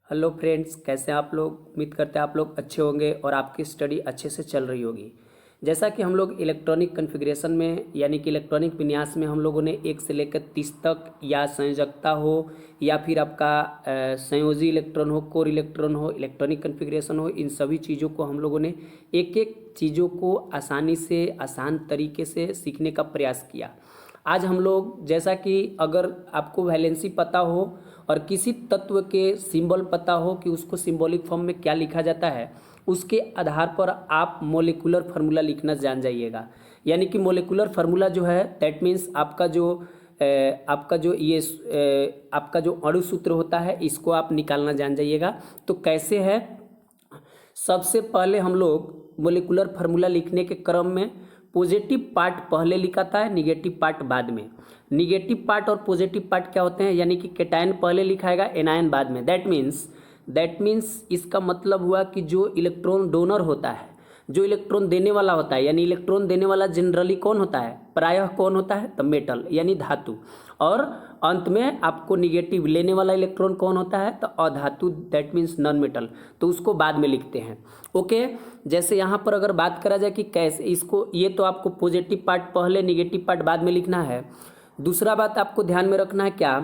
Hello friends, कैसे हैं आप लोग। उम्मीद करते हैं आप लोग अच्छे होंगे और आपकी स्टडी अच्छे से चल रही होगी। जैसा कि हम लोग इलेक्ट्रॉनिक कॉन्फ़िगरेशन में यानी कि इलेक्ट्रॉनिक विन्यास में हम लोगों ने 1 से लेकर 30 तक या संयोजकता हो या फिर आपका संयोजी इलेक्ट्रॉन हो, कोर इलेक्ट्रॉन हो, इलेक्ट्रॉनिक कॉन्फ़िगरेशन हो, इन सभी चीज़ों को हम लोगों ने एक एक चीज़ों को आसानी से आसान तरीके से सीखने का प्रयास किया। आज हम लोग, जैसा कि अगर आपको वैलेंसी पता हो और किसी तत्व के सिंबल पता हो कि उसको सिंबॉलिक फॉर्म में क्या लिखा जाता है, उसके आधार पर आप मोलिकुलर फार्मूला लिखना जान जाइएगा। यानी कि मोलिकुलर फार्मूला जो है दैट मीन्स आपका जो अणु सूत्र होता है, इसको आप निकालना जान जाइएगा। तो कैसे है, सबसे पहले हम लोग मोलिकुलर फार्मूला लिखने के क्रम में पॉजिटिव पार्ट पहले लिखाता है, निगेटिव पार्ट बाद में। निगेटिव पार्ट और पॉजिटिव पार्ट क्या होते हैं, यानी कि कैटायन पहले लिखाएगा, एनायन बाद में। दैट मीन्स इसका मतलब हुआ कि जो इलेक्ट्रॉन डोनर होता है, जो इलेक्ट्रॉन देने वाला होता है, यानी इलेक्ट्रॉन देने वाला जनरली कौन होता है, प्रायः कौन होता है, तो मेटल यानी धातु। और अंत में आपको निगेटिव लेने वाला इलेक्ट्रॉन कौन होता है, तो अधातु, दैट मीन्स नॉन मेटल। तो उसको बाद में लिखते हैं। ओके, जैसे यहाँ पर अगर बात करा जाए कि कैसे इसको, ये तो आपको पॉजिटिव पार्ट पहले निगेटिव पार्ट बाद में लिखना है। दूसरा बात आपको ध्यान में रखना है क्या,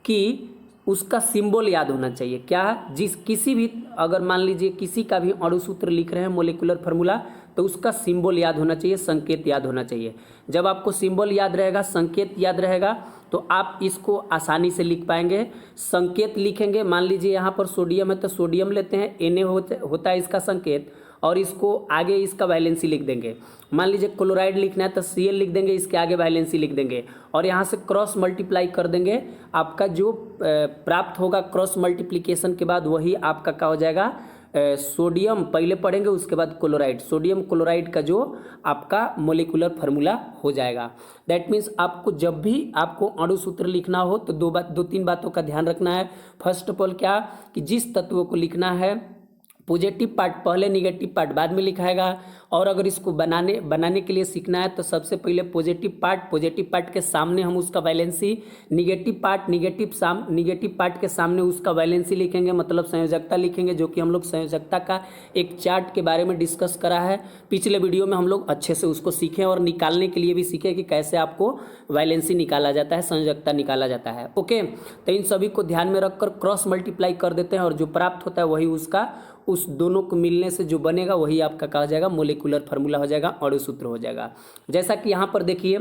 कि उसका सिंबल याद होना चाहिए। क्या, किसी भी, अगर मान लीजिए किसी का भी अणु सूत्र लिख रहे हैं मोलिकुलर फार्मूला, तो उसका सिंबल याद होना चाहिए, संकेत याद होना चाहिए। जब आपको सिंबल याद रहेगा, संकेत याद रहेगा, तो आप इसको आसानी से लिख पाएंगे। संकेत लिखेंगे, मान लीजिए यहाँ पर सोडियम है तो सोडियम लेते हैं, Na होता है इसका संकेत, और इसको आगे इसका वैलेंसी लिख देंगे। मान लीजिए क्लोराइड लिखना है तो Cl लिख देंगे, इसके आगे वैलेंसी लिख देंगे, और यहाँ से क्रॉस मल्टीप्लाई कर देंगे। आपका जो प्राप्त होगा क्रॉस मल्टीप्लिकेशन के बाद, वही आपका क्या हो जाएगा, सोडियम पहले पढ़ेंगे, उसके बाद क्लोराइड, सोडियम क्लोराइड का जो आपका मोलिकुलर फार्मूला हो जाएगा। दैट मीन्स आपको जब भी आपको अणु सूत्र लिखना हो तो दो तीन बातों का ध्यान रखना है। फर्स्ट ऑफ ऑल क्या, कि जिस तत्व को लिखना है पॉजिटिव पार्ट पहले, निगेटिव पार्ट बाद में लिखाएगा। और अगर इसको बनाने के लिए सीखना है तो सबसे पहले पॉजिटिव पार्ट के सामने हम उसका वैलेंसी, निगेटिव पार्ट के सामने उसका वैलेंसी लिखेंगे, मतलब संयोजकता लिखेंगे, जो कि हम लोग संयोजकता का एक चार्ट के बारे में डिस्कस करा है पिछले वीडियो में। हम लोग अच्छे से उसको सीखें और निकालने के लिए भी सीखें कि कैसे आपको वैलेंसी निकाला जाता है, संयोजकता निकाला जाता है। ओके, तो इन सभी को ध्यान में रखकर क्रॉस मल्टीप्लाई कर देते हैं, और जो प्राप्त होता है वही उसका, उस दोनों को मिलने से जो बनेगा वही आपका कहा जाएगा मोलिकुलर फार्मूला हो जाएगा, अणु सूत्र हो जाएगा। जैसा कि यहाँ पर देखिए,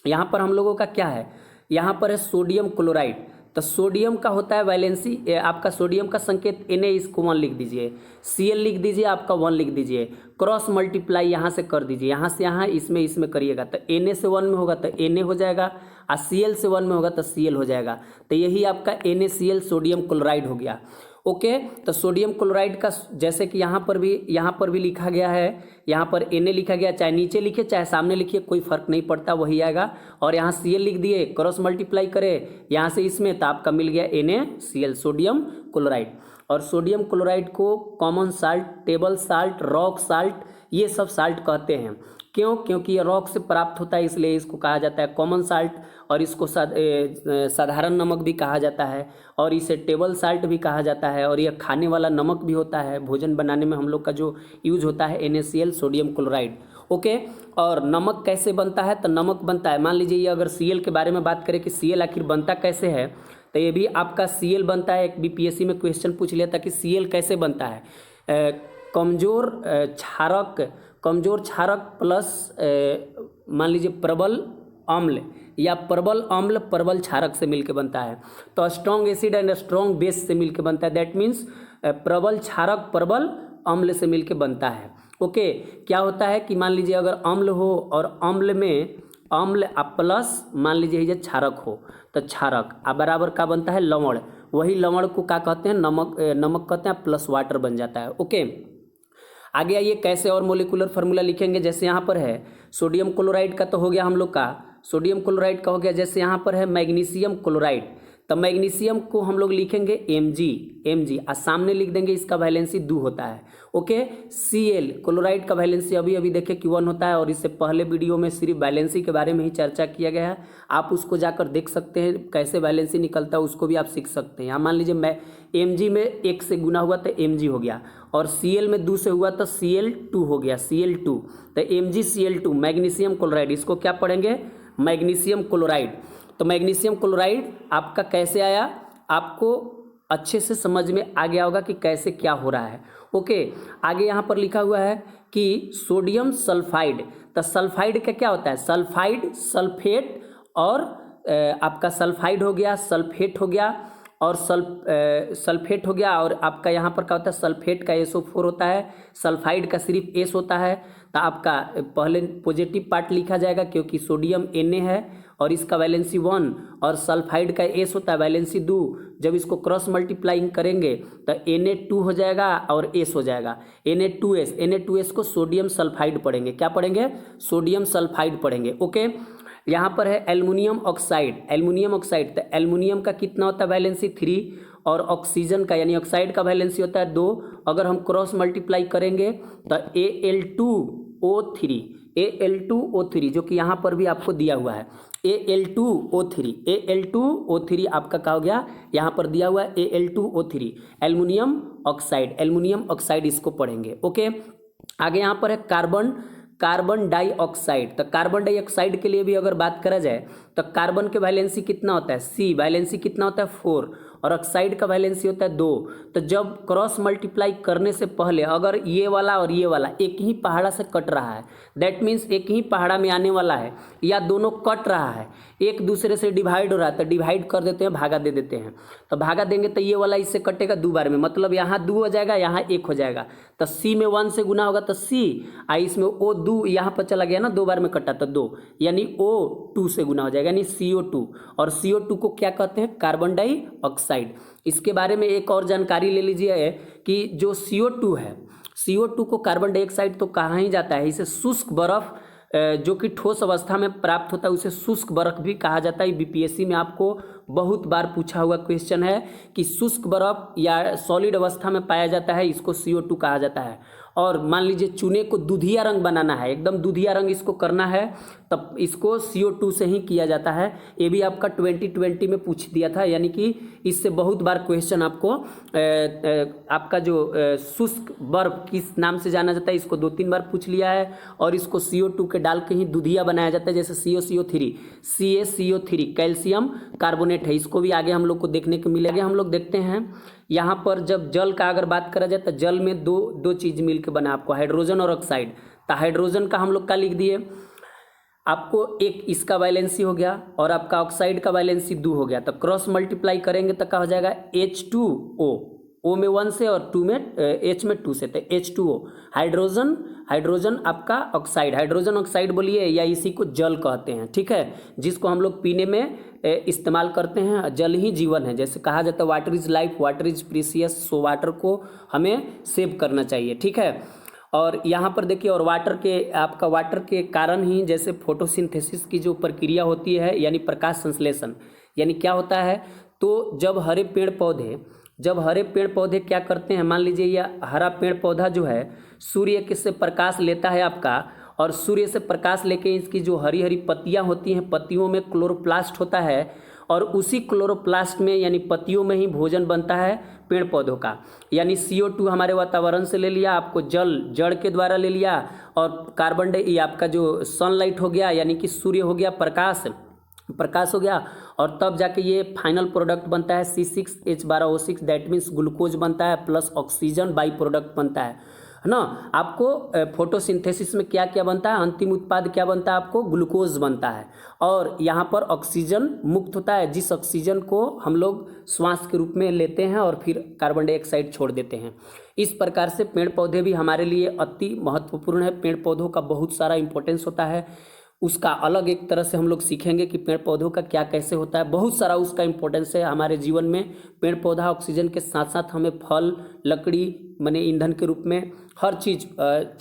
यहाँ पर हम लोगों का क्या है, यहाँ पर है सोडियम क्लोराइड। तो सोडियम का होता है वैलेंसी, आपका सोडियम का संकेत Na, इसको 1 लिख दीजिए, Cl लिख दीजिए, आपका 1 लिख दीजिए, क्रॉस मल्टीप्लाई यहाँ से कर दीजिए, यहाँ से यहाँ, इसमें करिएगा, तो Na से 1 में होगा तो Na हो जाएगा, और Cl से 1 में होगा तो Cl हो जाएगा। तो यही आपका NaCl सोडियम क्लोराइड हो गया। ओके, तो सोडियम क्लोराइड का जैसे कि यहाँ पर भी लिखा गया है, यहाँ पर Na लिखा गया, चाहे नीचे लिखिए चाहे सामने लिखिए, कोई फर्क नहीं पड़ता, वही आएगा। और यहाँ Cl लिख दिए, क्रॉस मल्टीप्लाई करें यहाँ से इसमें, तो आपका मिल गया NaCl सोडियम क्लोराइड। और सोडियम क्लोराइड को common salt, table salt, rock salt, ये सब साल्ट कहते हैं। क्यों, क्योंकि ये रॉक से प्राप्त होता है, इसलिए इसको कहा जाता है कॉमन साल्ट, और इसको साधारण नमक भी कहा जाता है, और इसे टेबल साल्ट भी कहा जाता है, और यह खाने वाला नमक भी होता है। भोजन बनाने में हम लोग का जो यूज होता है NaCl सोडियम क्लोराइड। ओके, और नमक कैसे बनता है, तो नमक बनता है, मान लीजिए ये अगर Cl के बारे में बात करें कि Cl आखिर बनता कैसे है, तो ये भी आपका Cl बनता है। एक BPSC में क्वेश्चन पूछ लिया था कि Cl कैसे बनता है। कमजोर क्षारक प्लस मान लीजिए प्रबल अम्ल, या प्रबल अम्ल प्रबल क्षारक से मिलकर बनता है। तो strong acid and strong base से मिलकर बनता है, दैट मीन्स प्रबल क्षारक प्रबल अम्ल से मिलकर बनता है। ओके, क्या होता है कि मान लीजिए अगर अम्ल हो और अम्ल में अम्ल प्लस मान लीजिए ये क्षारक हो, तो क्षारक बराबर का बनता है लवण, वही लवण को क्या कहते हैं, नमक कहते हैं, प्लस वाटर बन जाता है। ओके, आगे आइए कैसे और मोलिकुलर फार्मूला लिखेंगे। जैसे यहाँ पर है सोडियम क्लोराइड का, तो हो गया हम लोग का सोडियम क्लोराइड का हो गया। जैसे यहाँ पर है मैग्नीशियम क्लोराइड, तो मैग्नीशियम को हम लोग लिखेंगे Mg और सामने लिख देंगे इसका वैलेंसी 2 होता है। ओके, Cl क्लोराइड का वैलेंसी अभी अभी देखे कि 1 होता है और इससे पहले वीडियो में सिर्फ वैलेंसी के बारे में ही चर्चा किया गया है, आप उसको जाकर देख सकते हैं कैसे वैलेंसी निकलता है, उसको भी आप सीख सकते हैं। यहाँ मान लीजिए मैं Mg में 1 से गुना हुआ तो Mg हो गया और Cl में 2 से हुआ तो Cl2 हो गया, Cl2। तो MgCl2 मैग्नीशियम क्लोराइड, इसको क्या पढ़ेंगे? Magnesium chloride. तो मैग्नीशियम क्लोराइड आपका कैसे आया, आपको अच्छे से समझ में आ गया होगा कि कैसे क्या हो रहा है। ओके, आगे यहाँ पर लिखा हुआ है कि सोडियम सल्फाइड। तो सल्फाइड का क्या होता है? सल्फाइड, सल्फेट और आपका सल्फाइड हो गया, सल्फेट हो गया और सल्फेट हो गया और आपका यहाँ पर क्या होता है? सल्फेट का SO4 होता है, सल्फाइड का सिर्फ S होता है। तो आपका पहले पॉजिटिव पार्ट लिखा जाएगा क्योंकि सोडियम Na है और इसका वैलेंसी 1 और सल्फाइड का S होता है वैलेंसी 2। जब इसको क्रॉस मल्टीप्लाइंग करेंगे तो Na2 हो जाएगा और S हो जाएगा, Na2S को सोडियम सल्फाइड पढ़ेंगे। क्या पढ़ेंगे? सोडियम सल्फाइड पढ़ेंगे। ओके, यहाँ पर है एल्युमिनियम ऑक्साइड। एल्युमिनियम ऑक्साइड, तो एल्युमिनियम का कितना होता है? वैलेंसी 3 और ऑक्सीजन का यानी ऑक्साइड का वैलेंसी होता है 2। अगर हम क्रॉस मल्टीप्लाई करेंगे तो Al2O3 जो कि यहाँ पर भी आपको दिया हुआ है Al2O3 आपका क्या हो गया? यहाँ पर दिया हुआ है Al2O3 एल्युमिनियम ऑक्साइड, इसको पढ़ेंगे। ओके, आगे यहाँ पर है कार्बन डाइऑक्साइड। तो कार्बन डाइऑक्साइड के लिए भी अगर बात करा जाए तो कार्बन के वैलेंसी कितना होता है? C वैलेंसी कितना होता है? 4 और ऑक्साइड का वैलेंसी होता है 2। तो जब क्रॉस मल्टीप्लाई करने से पहले अगर ये वाला और ये वाला एक ही पहाड़ा से कट रहा है, दैट मीन्स एक ही पहाड़ा में आने वाला है, या दोनों कट रहा है, एक दूसरे से डिवाइड हो रहा है, तो डिवाइड कर देते हैं, भागा दे देते हैं। तो भागा देंगे तो ये वाला इससे कटेगा 2 बार में, मतलब यहाँ 2 हो जाएगा, यहाँ 1 हो जाएगा। तो C में 1 से गुना होगा तो C, इसमें O2 यहाँ पर चला गया ना, 2 बार में कटा तो 2, यानी O2 से गुना हो जाएगा यानी CO2। और CO2 को क्या कहते हैं? Carbon dioxide. इसके बारे में एक और जानकारी ले लीजिए कि जो CO2 है, CO2 को कार्बन डाइऑक्साइड तो कहा ही जाता है, इसे शुष्क बर्फ जो कि ठोस अवस्था में प्राप्त होता है उसे शुष्क बर्फ भी कहा जाता है। BPSC में आपको बहुत बार पूछा हुआ क्वेश्चन है कि शुष्क बर्फ या सॉलिड अवस्था में पाया जाता है, इसको CO2 कहा जाता है। और मान लीजिए चूने को दूधिया रंग बनाना है, एकदम दूधिया रंग इसको करना है, तब इसको CO2 से ही किया जाता है। ये भी आपका 2020 में पूछ दिया था, यानी कि इससे बहुत बार क्वेश्चन आपको आपका जो शुष्क बर्फ किस नाम से जाना जाता है इसको 2-3 बार पूछ लिया है। और इसको CO2 के डाल के ही दूधिया बनाया जाता है, जैसे CaCO3 CaCO3 कैल्शियम कार्बोनेट है, इसको भी आगे हम लोग को देखने को मिलेगा। हम लोग देखते हैं यहाँ पर जब जल का अगर बात करा जाए तो जल में दो चीज़ मिलकर बना आपको, हाइड्रोजन और ऑक्साइड। तो हाइड्रोजन का हम लोग का लिख दिए आपको, एक इसका वैलेंसी हो गया और आपका ऑक्साइड का वैलेंसी 2 हो गया। तो क्रॉस मल्टीप्लाई करेंगे तो क्या हो जाएगा? H2O, O में 1 से और 2 में H में 2 से, तो H2O हाइड्रोजन आपका ऑक्साइड, हाइड्रोजन ऑक्साइड बोलिए या इसी को जल कहते हैं, ठीक है, जिसको हम लोग पीने में इस्तेमाल करते हैं। जल ही जीवन है, जैसे कहा जाता है water is life, water is precious, so water को हमें सेव करना चाहिए, ठीक है। और यहाँ पर देखिए, और वाटर के कारण ही जैसे फोटोसिंथेसिस की जो प्रक्रिया होती है यानी प्रकाश संश्लेषण, यानी क्या होता है, तो जब हरे पेड़ पौधे क्या करते हैं, मान लीजिए यह हरा पेड़ पौधा जो है सूर्य के से प्रकाश लेता है आपका, और सूर्य से प्रकाश लेके इसकी जो हरी हरी पत्तियां होती हैं, पत्तियों में क्लोरोप्लास्ट होता है और उसी क्लोरोप्लास्ट में यानी पत्तियों में ही भोजन बनता है पेड़ पौधों का। यानी CO2 हमारे वातावरण से ले लिया, आपको जड़ के द्वारा ले लिया, और कार्बन डाई आपका जो सनलाइट हो गया यानी कि सूर्य हो गया, प्रकाश हो गया, और तब जाके ये फाइनल प्रोडक्ट बनता है C6H12O6, दैट मीन्स ग्लूकोज बनता है प्लस ऑक्सीजन बाई प्रोडक्ट बनता है ना। आपको फोटोसिंथेसिस में क्या क्या बनता है, अंतिम उत्पाद क्या बनता है, आपको ग्लूकोज बनता है, और यहाँ पर ऑक्सीजन मुक्त होता है, जिस ऑक्सीजन को हम लोग श्वास के रूप में लेते हैं और फिर कार्बन डाइऑक्साइड छोड़ देते हैं। इस प्रकार से पेड़ पौधे भी हमारे लिए अति महत्वपूर्ण है। पेड़ पौधों का बहुत सारा इंपॉर्टेंस होता है, उसका अलग एक तरह से हम लोग सीखेंगे कि पेड़ पौधों का क्या कैसे होता है, बहुत सारा उसका इंपॉर्टेंस है हमारे जीवन में। पेड़ पौधा ऑक्सीजन के साथ साथ हमें फल, लकड़ी, माने ईंधन के रूप में हर चीज़,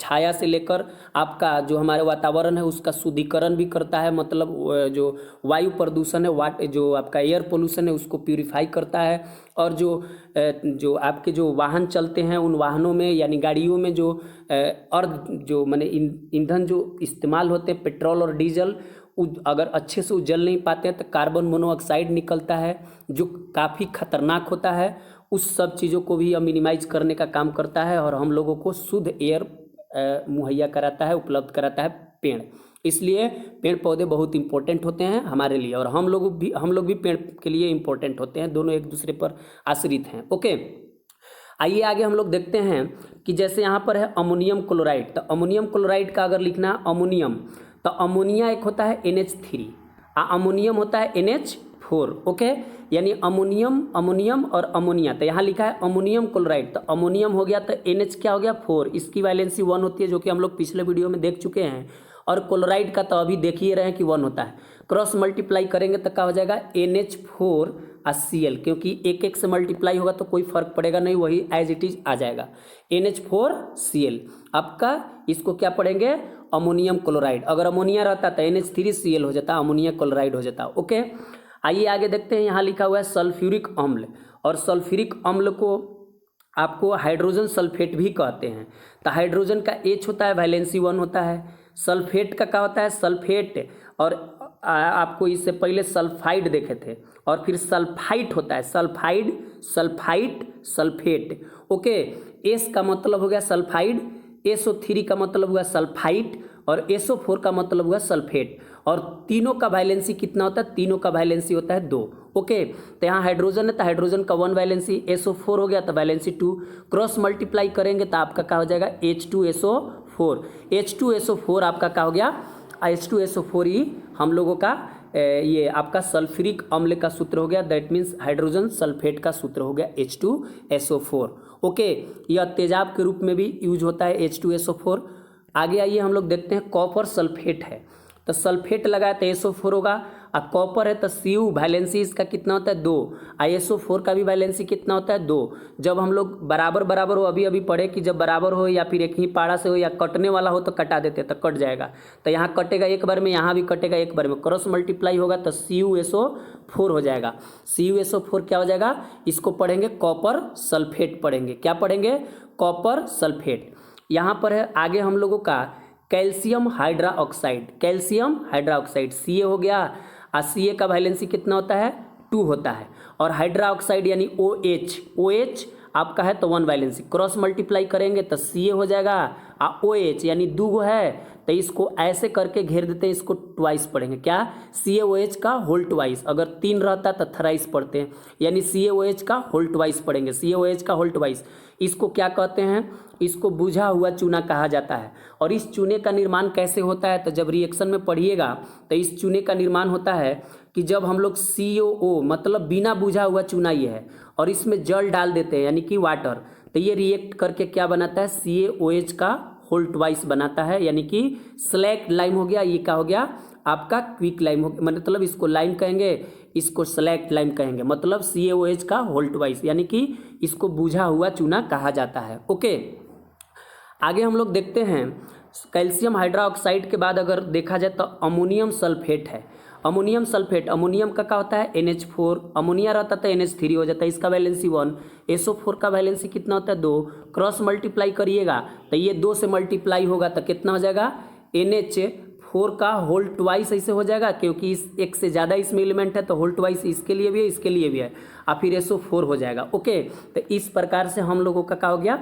छाया से लेकर आपका जो हमारे वातावरण है उसका शुद्धिकरण भी करता है, मतलब जो वायु प्रदूषण है, जो आपका एयर पोल्यूशन है उसको प्यूरिफाई करता है। और जो आपके जो वाहन चलते हैं उन वाहनों में यानी गाड़ियों में जो जो माने ईंधन जो इस्तेमाल होते हैं पेट्रोल और डीजल, अगर अच्छे से जल नहीं पाते हैं तो कार्बन मोनोऑक्साइड निकलता है जो काफ़ी खतरनाक होता है। उस सब चीज़ों को भी मिनिमाइज करने का काम करता है और हम लोगों को शुद्ध एयर मुहैया कराता है, उपलब्ध कराता है पेड़। इसलिए पेड़ पौधे बहुत इंपॉर्टेंट होते हैं हमारे लिए और हम लोग भी पेड़ के लिए इंपॉर्टेंट होते हैं, दोनों एक दूसरे पर आश्रित हैं। ओके, आइए आगे हम लोग देखते हैं कि जैसे यहाँ पर है अमोनियम क्लोराइड, तो अमोनियम क्लोराइड का अगर लिखना अमोनियम, तो अमोनिया एक होता है NH3 अमोनियम होता है NH4। ओके, यानी अमोनियम और अमोनिया, तो यहाँ लिखा है अमोनियम क्लोराइड, तो अमोनियम हो गया तो NH क्या हो गया 4, इसकी वैलेंसी 1 होती है जो कि हम लोग पिछले वीडियो में देख चुके हैं। और क्लोराइड का तो अभी देख ही रहे हैं कि 1 होता है। क्रॉस मल्टीप्लाई करेंगे तो क्या हो जाएगा NH4 Cl, क्योंकि एक एक से मल्टीप्लाई होगा तो कोई फर्क पड़ेगा नहीं, वही एज इट इज आ जाएगा NH4 Cl। आपका इसको क्या पढ़ेंगे अमोनियम क्लोराइड, अगर अमोनिया रहता तो NH3 Cl हो जाता, अमोनिया क्लोराइड हो जाता। ओके, आइए आगे देखते हैं। यहाँ लिखा हुआ है सल्फ्यूरिक अम्ल, और सल्फ्यूरिक अम्ल को आपको हाइड्रोजन सल्फेट भी कहते हैं। तो हाइड्रोजन का H होता है, वैलेंसी 1 होता है। सल्फेट का क्या होता है सल्फेट, और आपको इससे पहले सल्फाइड देखे थे, और फिर सल्फाइट होता है, sulphide sulphite sulphate. Okay, S का मतलब हो गया सल्फाइड, SO3 का मतलब हुआ सल्फाइट, और SO4 का मतलब हुआ सल्फेट। और तीनों का वैलेंसी कितना होता है, तीनों का वैलेंसी होता है 2। ओके, तो यहाँ हाइड्रोजन है तो हाइड्रोजन का 1 वैलेंसी, SO4 हो गया तो वैलेंसी 2, क्रॉस मल्टीप्लाई करेंगे तो आपका क्या हो जाएगा H2SO4। H2SO4 आपका क्या हो गया H2SO4 ही हम लोगों का ये आपका सल्फ्यूरिक अम्ल का सूत्र हो गया, दैट मीन्स हाइड्रोजन सल्फेट का सूत्र हो गया H2SO4। ओके, यह तेजाब के रूप में भी यूज होता है H2SO4। आगे आइए हम लोग देखते हैं कॉपर सल्फेट है, तो सल्फेट लगाए तो SO4 होगा, और कॉपर है तो Cu वैलेंसी इसका कितना होता है 2, SO4 का भी वैलेंसी कितना होता है 2। जब हम लोग बराबर बराबर हो, अभी अभी पढ़े कि जब बराबर हो या फिर एक ही पाड़ा से हो या कटने वाला हो तो कटा देते तो कट जाएगा, तो यहाँ कटेगा एक बार में, यहाँ भी कटेगा एक बार में, क्रॉस मल्टीप्लाई होगा तो CuSO4 हो जाएगा। CuSO4 क्या हो जाएगा, इसको पढ़ेंगे कॉपर सल्फेट पढ़ेंगे, क्या पढ़ेंगे कॉपर सल्फेट। यहाँ पर है आगे हम लोगों का calcium hydroxide, calcium hydroxide Ca हो गया, और Ca का वैलेंसी कितना होता है 2 होता है, और हाइड्रोक्साइड यानी OH आपका है तो 1 वैलेंसी, क्रॉस मल्टीप्लाई करेंगे तो Ca हो जाएगा, और OH यानी 2 है तो इसको ऐसे करके घेर देते हैं, इसको ट्वाइस पढ़ेंगे, क्या CaOH का होल ट्वाइस, अगर 3 रहता तो थराइस पढ़ते हैं, यानी CaOH का होल ट्वाइस पढ़ेंगे, CaOH का होल ट्वाइस। इसको क्या कहते हैं, इसको बुझा हुआ चूना कहा जाता है। और इस चूने का निर्माण कैसे होता है, तो जब रिएक्शन में पढ़िएगा तो इस चूने का निर्माण होता है कि जब हम लोग COO मतलब बिना बुझा हुआ चूना ये है, और इसमें जल डाल देते हैं यानी कि वाटर, तो ये रिएक्ट करके क्या बनाता है CaOH का होल ट्वाइस बनाता है, यानी कि स्लैक लाइम हो गया, ये क्या हो गया आपका क्विक लाइम हो गया, मतलब इसको लाइम कहेंगे, इसको स्लैक लाइम कहेंगे, मतलब CaOH का होल ट्वाइस, यानी कि इसको बुझा हुआ चूना कहा जाता है। ओके, आगे हम लोग देखते हैं कैल्शियम हाइड्रोक्साइड के बाद अगर देखा जाए तो अमोनियम सल्फेट है। अमोनियम सल्फेट, अमोनियम का क्या होता है NH4, अमोनिया रहता तो NH3 हो जाता है, इसका वैलेंसी 1, SO4 का वैलेंसी कितना होता है 2, क्रॉस मल्टीप्लाई करिएगा तो ये 2 से मल्टीप्लाई होगा तो कितना हो जाएगा NH4 का होल ट्वाइस ऐसे हो जाएगा, क्योंकि इस एक से ज़्यादा इसमें एलिमेंट है तो होल ट्वाइस इसके लिए भी है इसके लिए भी है, और फिर SO4 हो जाएगा। ओके, तो इस प्रकार से हम लोगों का क्या हो गया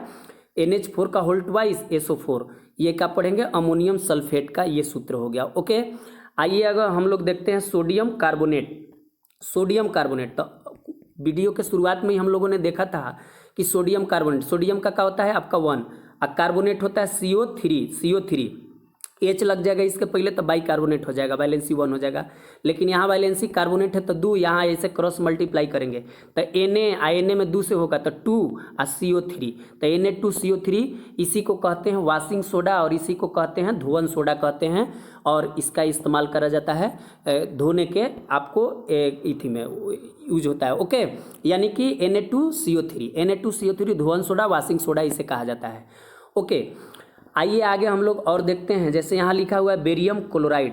NH4 का होल ट्वाइस SO4, ये क्या पढ़ेंगे अमोनियम सल्फेट का ये सूत्र हो गया। ओके, आइए अगर हम लोग देखते हैं सोडियम कार्बोनेट। सोडियम कार्बोनेट तो वीडियो के शुरुआत में ही हम लोगों ने देखा था कि सोडियम कार्बोनेट, सोडियम का क्या होता है आपका 1, और कार्बोनेट होता है CO3, एच लग जाएगा इसके पहले तो बाई कार्बोनेट हो जाएगा, वैलेंसी 1 हो जाएगा। लेकिन यहाँ वैलेंसी कार्बोनेट है तो 2, यहाँ ऐसे क्रॉस मल्टीप्लाई करेंगे तो Na में 2 से होगा तो 2 और CO3, तो Na2CO3 इसी को कहते हैं वॉशिंग सोडा और इसी को कहते हैं धोवन सोडा कहते हैं। और इसका इस्तेमाल करा जाता है धोने के, आपको इथी में यूज होता है। ओके, यानी कि Na2CO3 धोवन सोडा, वॉशिंग सोडा इसे कहा जाता है। ओके, आइए आगे हम लोग और देखते हैं। जैसे यहाँ लिखा हुआ है बेरियम क्लोराइड,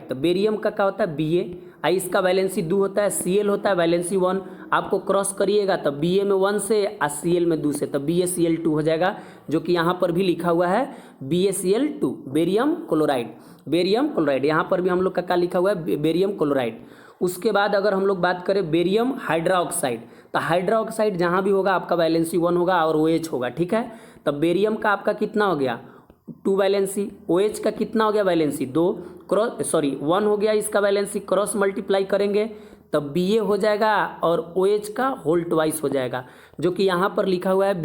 तो बेरियम का क्या होता है Ba, इसका वैलेंसी 2 होता है, Cl होता है वैलेंसी 1, आपको क्रॉस करिएगा तो Ba में 1 से और Cl में 2 से, तो BaCl2 हो जाएगा, जो कि यहाँ पर भी लिखा हुआ है BaCl2, बेरियम क्लोराइड। यहाँ पर भी हम लोग का क्या लिखा हुआ है बेरियम क्लोराइड। उसके बाद अगर हम लोग बात करें बेरियम हाइड्रोक्साइड, तो हाइड्रोक्साइड जहाँ भी होगा आपका वैलेंसी 1 होगा और OH होगा, ठीक है। तब बेरियम का आपका कितना हो गया 2 वैलेंसी, OH का कितना हो गया वैलेंसी 2, 1 हो गया इसका वैलेंसी, क्रॉस मल्टीप्लाई करेंगे तब Ba हो जाएगा और OH का होल ट्वाइस हो जाएगा, जो कि यहाँ पर लिखा हुआ है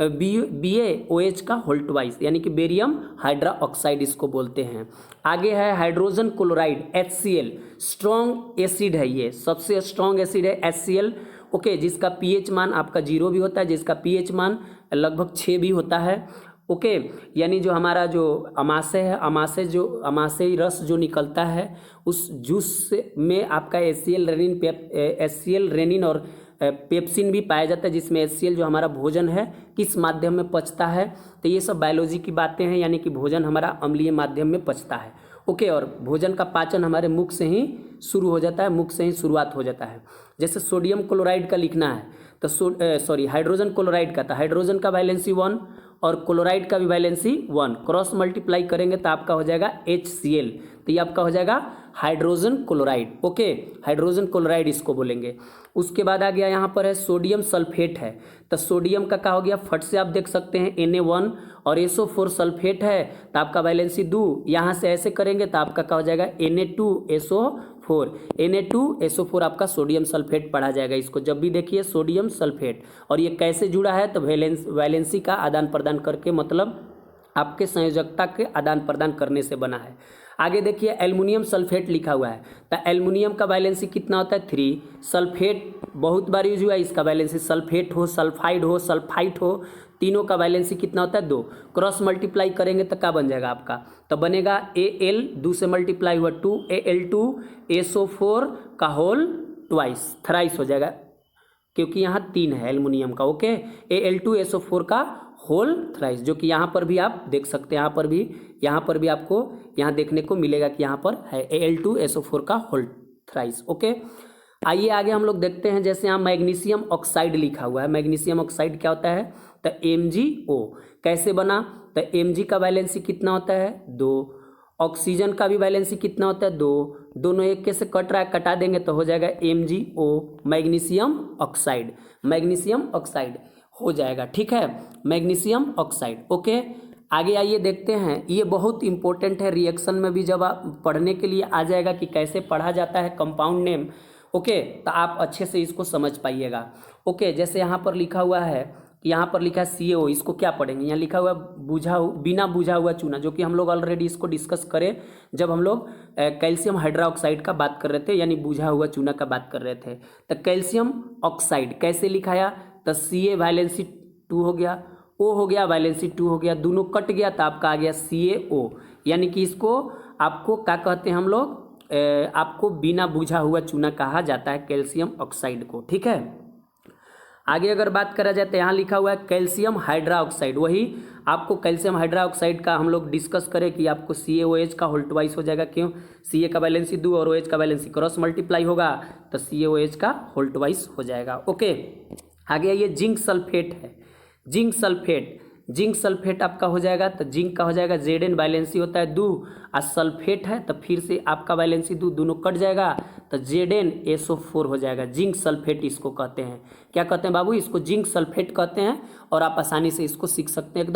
BaOH का होल ट्वाइस, यानी कि बेरियम हाइड्रोक्साइड इसको बोलते हैं। आगे है hydrogen chloride HCl, strong acid है, ये सबसे स्ट्रॉन्ग एसिड है HCl। ओके, जिसका pH मान आपका 0 भी होता है, जिसका pH मान लगभग 6 भी होता है। ओके, यानी जो हमारा जो अमाशय है, अमाशयी रस जो निकलता है उस जूस में आपका HCl रेनिन और पेप्सिन भी पाया जाता है, जिसमें HCl जो हमारा भोजन है किस माध्यम में पचता है, तो ये सब बायोलॉजी की बातें हैं, यानी कि भोजन हमारा अम्लीय माध्यम में पचता है। ओके, और भोजन का पाचन हमारे मुख से ही शुरू हो जाता है, मुख से ही शुरुआत हो जाता है। जैसे सोडियम क्लोराइड का लिखना है तो हाइड्रोजन क्लोराइड का, तो हाइड्रोजन का वैलेंसी 1 और क्लोराइड का भी वैलेंसी 1, क्रॉस मल्टीप्लाई करेंगे तो आपका हो जाएगा HCl, तो ये आपका हो जाएगा hydrogen chloride. Okay, hydrogen chloride इसको बोलेंगे। उसके बाद आ गया यहाँ पर है सोडियम सल्फेट है, तो सोडियम का क्या हो गया, फट से आप देख सकते हैं Na1 और SO4 सल्फेट है, तो आपका वैलेंसी 2, यहाँ से ऐसे करेंगे तो आपका क्या हो जाएगा Na2SO4 आपका सोडियम सल्फेट पढ़ा जाएगा। इसको जब भी देखिए सोडियम सल्फेट, और ये कैसे जुड़ा है तो वैलेंसी का आदान प्रदान करके, मतलब आपके संयोजकता के आदान प्रदान करने से बना है। आगे देखिए एल्युमिनियम सल्फेट लिखा हुआ है, तो एल्युमिनियम का वैलेंसी कितना होता है 3, सल्फेट बहुत बार यूज हुआ है, इसका वैलेंसी सल्फेट हो, सल्फाइड हो, सल्फाइट हो, तीनों का वैलेंसी कितना होता है 2, क्रॉस मल्टीप्लाई करेंगे तो क्या बन जाएगा आपका, तो बनेगा Al 2 से मल्टीप्लाई हुआ 2, Al2SO4 का होल ट्वाइस, थराइस हो जाएगा, क्योंकि यहाँ 3 है एल्युमिनियम का। ओके, Al2SO4 का होल थ्राइस, जो कि यहाँ पर भी आप देख सकते हैं, यहाँ पर भी आपको यहाँ देखने को मिलेगा कि यहाँ पर है Al2SO4 का होल थ्राइस। ओके, आइए आगे हम लोग देखते हैं। जैसे यहाँ मैग्नीशियम ऑक्साइड लिखा हुआ है, मैग्नीशियम ऑक्साइड क्या होता है, तो MgO कैसे बना, तो Mg का वैलेंसी कितना होता है 2, ऑक्सीजन का भी वैलेंसी कितना होता है 2, दोनों एक के से कट रहा है, कटा देंगे तो हो जाएगा MgO, मैग्नीशियम ऑक्साइड हो जाएगा, ठीक है, मैग्नीशियम ऑक्साइड। ओके, आगे आइए देखते हैं, ये बहुत इंपॉर्टेंट है, रिएक्शन में भी जब आप पढ़ने के लिए आ जाएगा कि कैसे पढ़ा जाता है कंपाउंड नेम। ओके, तो आप अच्छे से इसको समझ पाइएगा। ओके, जैसे यहाँ पर लिखा हुआ है कि यहाँ पर लिखा है CaO, इसको क्या पढ़ेंगे, यहाँ लिखा हुआ बिना बुझा हुआ चूना, जो कि हम लोग ऑलरेडी इसको डिस्कस करें जब हम लोग कैल्शियम हाइड्रोक्साइड का बात कर रहे थे, यानी बुझा हुआ चूना का बात कर रहे थे। तो कैल्शियम ऑक्साइड कैसे लिखाया, तो Ca वैलेंसी 2 हो गया, O हो गया वैलेंसी 2 हो गया, दोनों कट गया तो आपका आ गया CaO, यानी कि इसको आपको क्या कहते हैं हम लोग, आपको बिना बुझा हुआ चूना कहा जाता है कैल्शियम ऑक्साइड को, ठीक है। आगे अगर बात करा जाए तो यहाँ लिखा हुआ है कैल्शियम हाइड्रोक्साइड, वही आपको कैल्शियम हाइड्रोक्साइड का हम लोग डिस्कस करें कि आपको CaOH का होल ट्वाइस हो जाएगा, क्यों, Ca का वैलेंसी 2 और OH का वैलेंसी क्रॉस मल्टीप्लाई होगा तो CaOH का होल ट्वाइस हो जाएगा। ओके, आगे ये जिंक सल्फेट है, जिंक सल्फेट आपका हो जाएगा, तो जिंक का हो जाएगा Zn वैलेंसी होता है 2 और सल्फेट है तो फिर से आपका वैलेंसी 2, दोनों कट जाएगा तो ZnSO4 हो जाएगा, जिंक सल्फेट इसको कहते हैं। क्या कहते हैं बाबू, इसको जिंक सल्फेट कहते हैं, और आप आसानी से इसको सीख सकते हैं,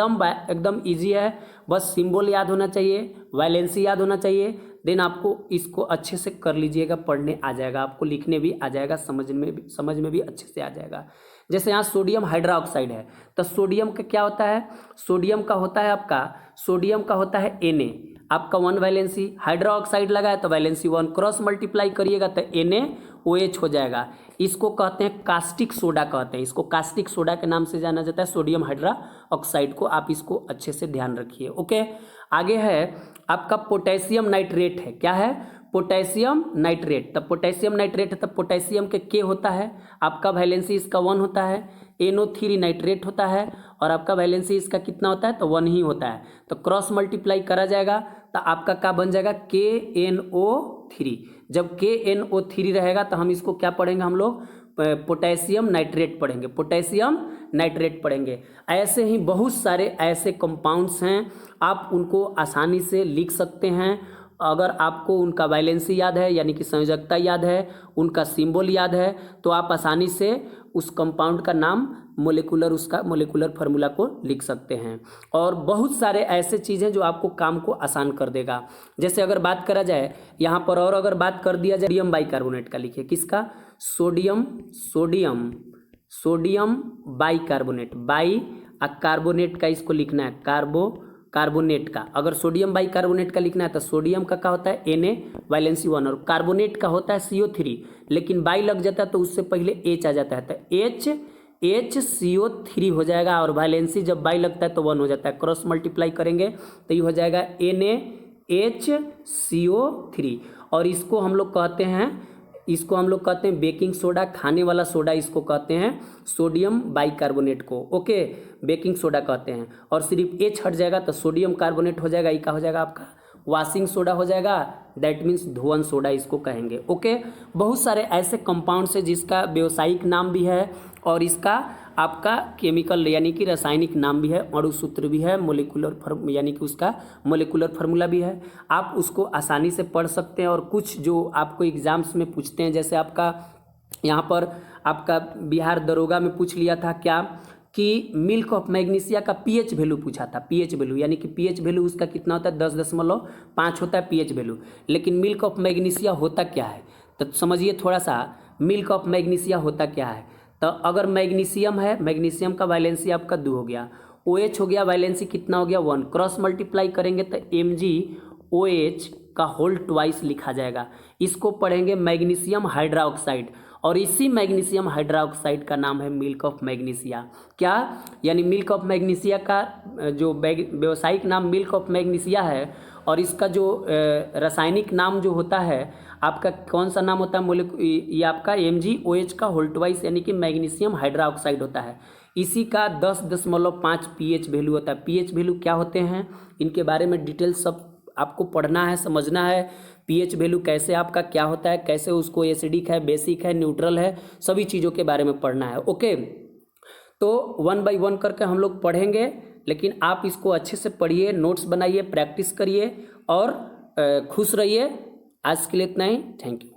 एकदम ईजी है, बस सिंबल याद होना चाहिए, वैलेंसी याद होना चाहिए, देन आपको इसको अच्छे से कर लीजिएगा, पढ़ने आ जाएगा, आपको लिखने भी आ जाएगा, समझ में भी अच्छे से आ जाएगा। जैसे यहाँ सोडियम हाइड्रोक्साइड है, तो सोडियम का क्या होता है, सोडियम का होता है आपका, सोडियम का होता है Na, आपका 1 वैलेंसी, हाइड्रोक्साइड लगा है तो वैलेंसी 1, क्रॉस मल्टीप्लाई करिएगा तो NaOH हो जाएगा। इसको कहते हैं कास्टिक सोडा कहते हैं, इसको कास्टिक सोडा के नाम से जाना जाता है, सोडियम हाइड्रोक्साइड को। आप इसको अच्छे से ध्यान रखिए। ओके, आगे है आपका पोटेशियम नाइट्रेट है, क्या है, पोटेशियम नाइट्रेट। तब पोटेशियम नाइट्रेट है तब पोटेशियम के K होता है, आपका वैलेंसी इसका 1 होता है, NO3 नाइट्रेट होता है और आपका वैलेंसी इसका कितना होता है, तो 1 ही होता है। तो क्रॉस मल्टीप्लाई करा जाएगा तो आपका क्या बन जाएगा, KNO3। जब KNO3 रहेगा तो हम इसको क्या पढ़ेंगे, हम लोग पोटेशियम नाइट्रेट पढ़ेंगे, पोटेशियम नाइट्रेट पढ़ेंगे। ऐसे ही बहुत सारे ऐसे कंपाउंड्स हैं, आप उनको आसानी से लिख सकते हैं अगर आपको उनका वैलेंसी याद है, यानी कि संयोजकता याद है, उनका सिंबल याद है, तो आप आसानी से उस कंपाउंड का नाम, मोलिकुलर, उसका मोलिकुलर फार्मूला को लिख सकते हैं। और बहुत सारे ऐसे चीज़ें जो आपको काम को आसान कर देगा। जैसे अगर बात करा जाए यहाँ पर, और अगर बात कर दिया जाए सोडियम बाइकार्बोनेट का, लिखिए किसका, sodium, sodium, sodium bicarbonate, by carbonate का इसको लिखना है, कार्बोनेट का। अगर सोडियम बाइकार्बोनेट का लिखना है तो सोडियम का क्या होता है, Na वैलेंसी 1, और कार्बोनेट का होता है CO3, लेकिन बाई लग जाता है तो उससे पहले H आ जाता है, तो HCO3 हो जाएगा, और वैलेंसी जब बाई लगता है तो 1 हो जाता है। क्रॉस मल्टीप्लाई करेंगे तो ये हो जाएगा NaHCO3। और इसको हम लोग कहते हैं बेकिंग सोडा, खाने वाला सोडा इसको कहते हैं, सोडियम बाइकार्बोनेट को। ओके, बेकिंग सोडा कहते हैं। और सिर्फ H हट जाएगा तो सोडियम कार्बोनेट हो जाएगा, ये क्या हो जाएगा आपका, वॉशिंग सोडा हो जाएगा, दैट मीन्स धोवन सोडा इसको कहेंगे। ओके, बहुत सारे ऐसे कंपाउंड्स है जिसका व्यावसायिक नाम भी है और इसका आपका केमिकल यानी कि रासायनिक नाम भी है, अणु सूत्र भी है, मोलिकुलर यानी कि उसका मोलिकुलर फार्मूला भी है। आप उसको आसानी से पढ़ सकते हैं। और कुछ जो आपको एग्जाम्स में पूछते हैं, जैसे आपका यहाँ पर आपका बिहार दरोगा में पूछ लिया था क्या, कि मिल्क ऑफ मैग्नीशिया का pH वैल्यू पूछा था, pH वैल्यू यानी कि pH वैल्यू उसका कितना होता है, 10.5 होता है pH वैल्यू। लेकिन मिल्क ऑफ मैग्नीशिया होता क्या है, तो समझिए थोड़ा सा, मिल्क ऑफ मैग्नीशिया होता क्या है। तो अगर मैग्नीशियम है, मैग्नीशियम का वैलेंसी आपका 2 हो गया, OH हो गया, वैलेंसी कितना हो गया, 1, क्रॉस मल्टीप्लाई करेंगे तो MgOH का होल ट्वाइस लिखा जाएगा। इसको पढ़ेंगे मैग्नीशियम हाइड्रोक्साइड, और इसी मैग्नीशियम हाइड्रोक्साइड का नाम है मिल्क ऑफ मैग्नीशिया। क्या, यानी मिल्क ऑफ मैग्नीशिया का जो व्यावसायिक नाम मिल्क ऑफ मैग्नीशिया है, और इसका जो रासायनिक नाम जो होता है आपका कौन सा नाम होता है, ये आपका MgOH का होल ट्वाइस यानी कि मैग्नीशियम हाइड्रोक्साइड होता है। इसी का 10.5 pH वैल्यू होता है। pH वैल्यू क्या होते हैं, इनके बारे में डिटेल सब आपको पढ़ना है, समझना है। pH वैल्यू कैसे आपका क्या होता है, कैसे उसको एसिडिक है, बेसिक है, न्यूट्रल है, सभी चीज़ों के बारे में पढ़ना है। ओके, तो 1 बाय 1 करके हम लोग पढ़ेंगे, लेकिन आप इसको अच्छे से पढ़िए, नोट्स बनाइए, प्रैक्टिस करिए और खुश रहिए। आज के लिए इतना ही, थैंक यू।